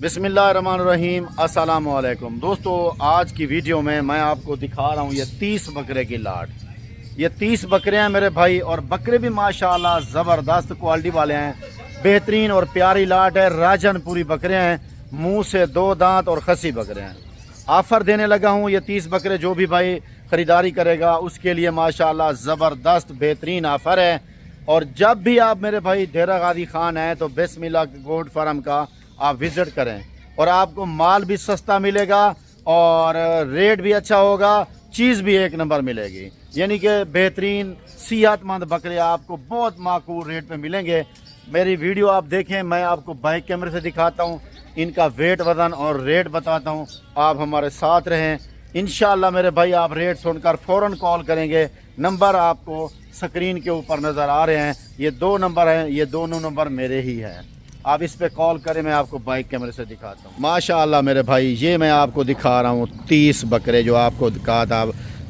बिस्मिल्लाहिर्रहमानिर्रहीम अस्सलाम वालेकुम दोस्तों, आज की वीडियो में मैं आपको दिखा रहा हूँ ये 30 बकरे की लाट। ये 30 बकरे हैं मेरे भाई, और बकरे भी माशाल्लाह ज़बरदस्त क्वालिटी वाले हैं, बेहतरीन और प्यारी लाट है। राजनपुरी बकरे हैं, मुंह से 2 दांत और खसी बकरे हैं। ऑफ़र देने लगा हूँ, ये 30 बकरे जो भी भाई ख़रीदारी करेगा उसके लिए माशाल्लाह ज़बरदस्त बेहतरीन ऑफ़र है। और जब भी आप मेरे भाई डेरा गाजी खान हैं तो बिस्मिल्लाह गोट फार्म का आप विज़िट करें, और आपको माल भी सस्ता मिलेगा और रेट भी अच्छा होगा, चीज़ भी एक नंबर मिलेगी। यानी कि बेहतरीन सेहतमंद बकरे आपको बहुत माकूल रेट पे मिलेंगे। मेरी वीडियो आप देखें, मैं आपको बैक कैमरे से दिखाता हूँ, इनका वेट वज़न और रेट बताता हूँ। आप हमारे साथ रहें, इंशाअल्लाह मेरे भाई आप रेट सुनकर फ़ौरन कॉल करेंगे। नंबर आपको स्क्रीन के ऊपर नज़र आ रहे हैं, ये 2 नंबर हैं, ये दोनों नंबर मेरे ही हैं। आप इस पे कॉल करें, मैं आपको बाइक कैमरे से दिखाता हूँ। माशाअल्लाह मेरे भाई, ये मैं आपको दिखा रहा हूँ 30 बकरे जो आपको कहा था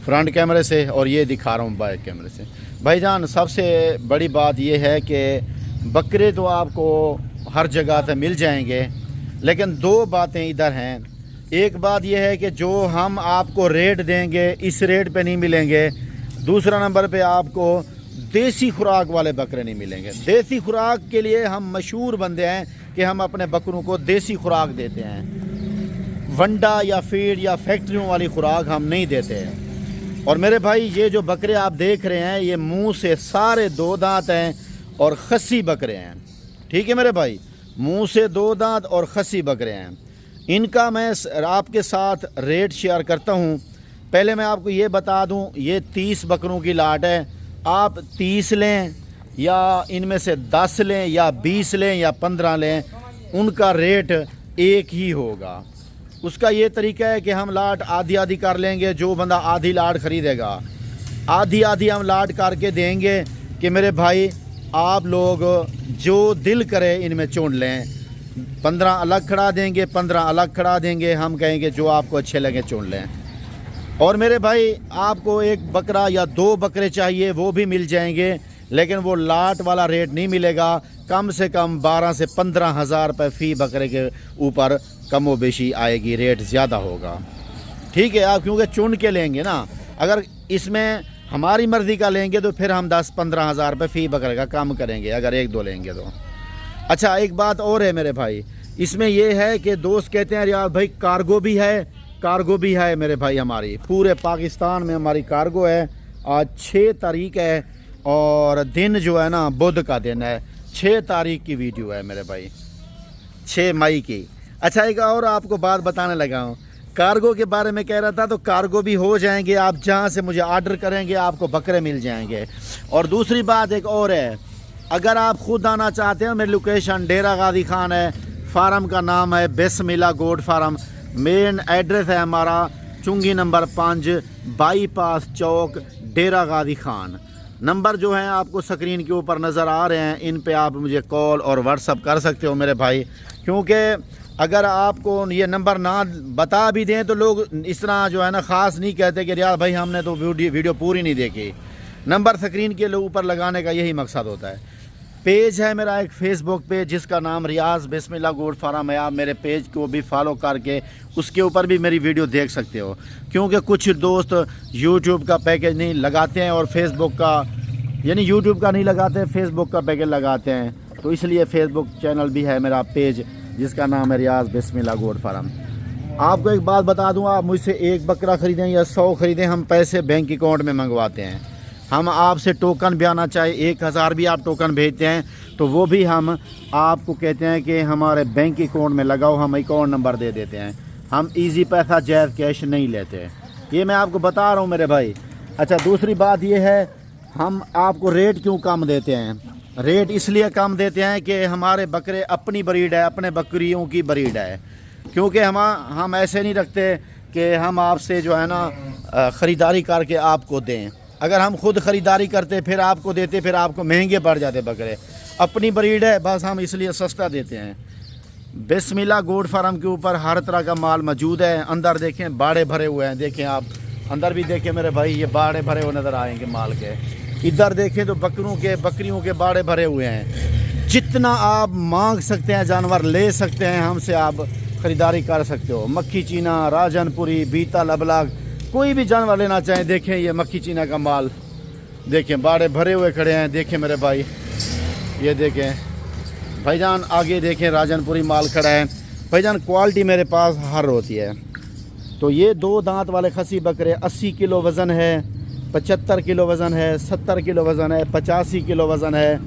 फ्रंट कैमरे से, और ये दिखा रहा हूँ बाइक कैमरे से। भाईजान, सबसे बड़ी बात ये है कि बकरे तो आपको हर जगह से मिल जाएंगे, लेकिन 2 बातें इधर हैं। एक बात यह है कि जो हम आपको रेट देंगे इस रेट पे नहीं मिलेंगे। दूसरा नंबर पे आपको देसी खुराक वाले बकरे नहीं मिलेंगे। देसी खुराक के लिए हम मशहूर बंदे हैं कि हम अपने बकरों को देसी खुराक देते हैं, वंडा या फीड या फैक्ट्रियों वाली खुराक हम नहीं देते हैं। और मेरे भाई, ये जो बकरे आप देख रहे हैं ये मुंह से सारे 2 दांत हैं और खसी बकरे हैं। ठीक है मेरे भाई, मुंह से 2 दांत और खसी बकरे हैं। इनका मैं आपके साथ रेट शेयर करता हूँ। पहले मैं आपको ये बता दूँ, ये 30 बकरों की लाट है। आप 30 लें या इनमें से 10 लें या 20 लें या 15 लें, उनका रेट एक ही होगा। उसका ये तरीका है कि हम लाट आधी आधी कर लेंगे। जो बंदा आधी लाट ख़रीदेगा, आधी आधी हम लाट करके देंगे कि मेरे भाई आप लोग जो दिल करे इनमें चुन लें। 15 अलग खड़ा देंगे, 15 अलग खड़ा देंगे। हम कहेंगे जो आपको अच्छे लगे चुन लें। और मेरे भाई, आपको 1 बकरा या 2 बकरे चाहिए वो भी मिल जाएंगे, लेकिन वो लाट वाला रेट नहीं मिलेगा। कम से कम 12 से 15 हज़ार रुपये फ़ी बकरे के ऊपर कम व बेशी आएगी, रेट ज़्यादा होगा। ठीक है, आप क्योंकि चुन के लेंगे ना। अगर इसमें हमारी मर्ज़ी का लेंगे तो फिर हम 10-15 हज़ार रुपये फ़ी बकरे का कम करेंगे, अगर 1-2 लेंगे तो। अच्छा, एक बात और है मेरे भाई, इसमें यह है कि दोस्त कहते हैं यार भाई कार्गो भी है मेरे भाई। हमारी पूरे पाकिस्तान में हमारी कार्गो है। आज 6 तारीख है और दिन जो है ना बुध का दिन है। 6 तारीख की वीडियो है मेरे भाई, 6 मई की। अच्छा, एक और आपको बात बताने लगा हूँ, कार्गो के बारे में कह रहा था, तो कार्गो भी हो जाएंगे। आप जहाँ से मुझे ऑर्डर करेंगे आपको बकरे मिल जाएंगे। और दूसरी बात एक और है, अगर आप ख़ुद आना चाहते हैं, मेरी लोकेशन डेरा गाजी खान है, फार्म का नाम है बिस्मिल्लाह गोट फार्म। मेन एड्रेस है हमारा चुंगी नंबर 5 बाईपास चौक डेरा गाजी खान। नंबर जो हैं आपको स्क्रीन के ऊपर नज़र आ रहे हैं, इन पे आप मुझे कॉल और व्हाट्सअप कर सकते हो मेरे भाई। क्योंकि अगर आपको ये नंबर ना बता भी दें तो लोग इस तरह जो है ना ख़ास नहीं कहते कि यार भाई हमने तो वीडियो पूरी नहीं देखी। नंबर स्क्रीन के ऊपर लगाने का यही मकसद होता है। पेज है मेरा एक फेसबुक पेज जिसका नाम रियाज बिस्मिल्लाह गोट फार्म है। आप मेरे पेज को भी फॉलो करके उसके ऊपर भी मेरी वीडियो देख सकते हो। क्योंकि कुछ दोस्त यूट्यूब का पैकेज नहीं लगाते हैं और फेसबुक का, यानी यूट्यूब का नहीं लगाते, फेसबुक का पैकेज लगाते हैं। तो इसलिए फेसबुक चैनल भी है मेरा पेज जिसका नाम है रियाज बिस्मिल्लाह गोट फार्म। आपको एक बात बता दूँ, आप मुझसे 1 बकरा ख़रीदें या 100 ख़रीदें, हम पैसे बैंक अकाउंट में मंगवाते हैं। हम आपसे टोकन भी आना चाहिए, 1000 भी आप टोकन भेजते हैं तो वो भी हम आपको कहते हैं कि हमारे बैंक अकाउंट में लगाओ, हम अकाउंट नंबर दे देते हैं। हम इजी पैसा जायज़ कैश नहीं लेते, ये मैं आपको बता रहा हूँ मेरे भाई। अच्छा, दूसरी बात ये है, हम आपको रेट क्यों कम देते हैं? रेट इसलिए कम देते हैं कि हमारे बकरे अपनी ब्रीड है, अपने बकरियों की ब्रीड है। क्योंकि हम ऐसे नहीं रखते कि हम आपसे जो है ना ख़रीदारी करके आपको दें। अगर हम खुद ख़रीदारी करते फिर आपको देते, फिर आपको महंगे पड़ जाते बकरे। अपनी ब्रीड है, बस हम इसलिए सस्ता देते हैं। बिस्मिल्लाह गोट फार्म के ऊपर हर तरह का माल मौजूद है। अंदर देखें, बाड़े भरे हुए हैं, देखें आप अंदर भी देखें मेरे भाई, ये बाड़े भरे हुए नज़र आएंगे माल के। इधर देखें तो बकरियों के बाड़े भरे हुए हैं। जितना आप मांग सकते हैं जानवर ले सकते हैं हमसे, आप ख़रीदारी कर सकते हो। मक्खी चीना, राजनपुरी, बीता, लबलाग, कोई भी जानवर लेना चाहें। देखें ये मक्खी चीना का माल, देखें बाड़े भरे हुए खड़े हैं। देखें मेरे भाई, ये देखें भाईजान, आगे देखें राजनपुरी माल खड़ा है। भाईजान क्वालिटी मेरे पास हर होती है। तो ये 2 दांत वाले खसी बकरे 80 किलो वज़न है, 75 किलो वज़न है, 70 किलो वज़न है, 85 किलो वज़न है।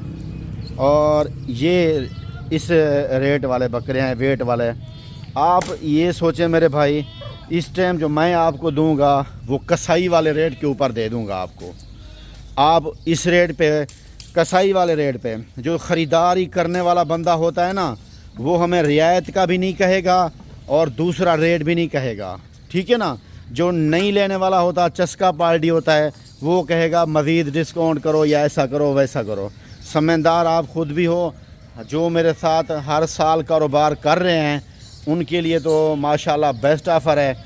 और ये इस रेट वाले बकरे हैं, वेट वाले। आप ये सोचें मेरे भाई, इस टाइम जो मैं आपको दूंगा वो कसाई वाले रेट के ऊपर दे दूंगा आपको। आप इस रेट पे, कसाई वाले रेट पे, जो ख़रीदारी करने वाला बंदा होता है ना, वो हमें रियायत का भी नहीं कहेगा और दूसरा रेट भी नहीं कहेगा, ठीक है ना। जो नहीं लेने वाला होता, चस्का पार्टी होता है, वो कहेगा मज़ीद डिस्काउंट करो या ऐसा करो वैसा करो। समझदार आप ख़ुद भी हो, जो मेरे साथ हर साल कारोबार कर रहे हैं उनके लिए तो माशाल्लाह बेस्ट ऑफ़र है।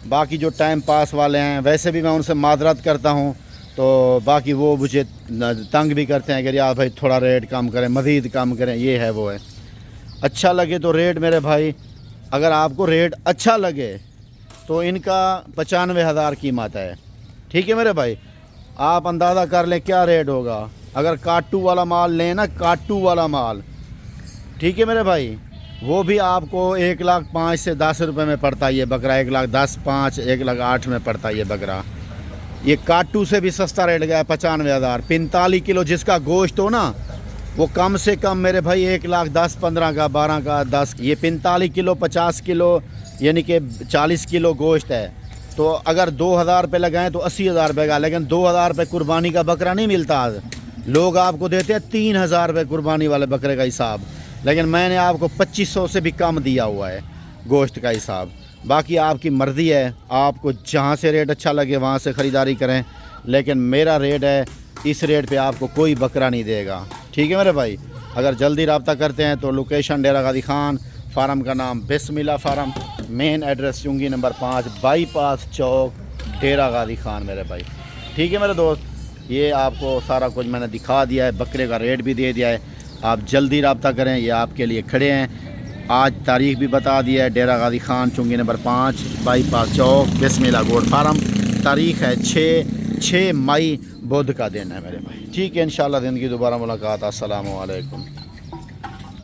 बाकी जो टाइम पास वाले हैं, वैसे भी मैं उनसे मादरत करता हूँ, तो बाकी वो मुझे तंग भी करते हैं कि यार भाई थोड़ा रेट कम करें, मज़ीद कम करें, ये है वो है। अच्छा लगे तो रेट मेरे भाई, अगर आपको रेट अच्छा लगे तो इनका 95,000 कीमत है, ठीक है मेरे भाई। आप अंदाज़ा कर लें क्या रेट होगा अगर काटू वाला माल लें ना, काटू वाला माल, ठीक है मेरे भाई। वो भी आपको 1,05,000 से 10 रुपये में पड़ता है ये बकरा, 1,10,500, 1,08,000 में पड़ता है ये बकरा। ये काटू से भी सस्ता रेट गया है 95,000। 45 किलो जिसका गोश्त हो ना, वो कम से कम मेरे भाई 1,10,000, 15 का, 12 का, 10। ये 45 किलो, 50 किलो यानी कि 40 किलो गोश्त है। तो अगर 2,000 रुपये लगाएँ तो 80,000 रुपये का, लेकिन 2,000 रुपये कुर्बानी का बकरा नहीं मिलता आज। लोग आपको देते हैं 3,000 रुपये कुर्बानी वाले बकरे का हिसाब, लेकिन मैंने आपको 2500 से भी कम दिया हुआ है गोश्त का हिसाब। बाकी आपकी मर्ज़ी है, आपको जहाँ से रेट अच्छा लगे वहाँ से ख़रीदारी करें, लेकिन मेरा रेट है, इस रेट पे आपको कोई बकरा नहीं देगा, ठीक है मेरे भाई। अगर जल्दी रब्ता करते हैं तो लोकेशन डेरा गाजी खान, फार्म का नाम बिस्मिल्लाह फार्म, मेन एड्रेस चुंगी नंबर 5, बाईपास चौक, डेरा गाजी खान मेरे भाई, ठीक है मेरे दोस्त। ये आपको सारा कुछ मैंने दिखा दिया है, बकरे का रेट भी दे दिया है। आप जल्दी रब्ता करें, ये आपके लिए खड़े हैं। आज तारीख भी बता दिया है, डेरा गाजी खान चुंगी नंबर 5, बाईपास चौक, बिस्मिल्लाह गोट फार्म। तारीख है 6 मई, बुध का दिन है मेरे भाई, ठीक है। इंशाल्लाह ज़िंदगी दोबारा मुलाकात। अस्सलामु अलैकुम।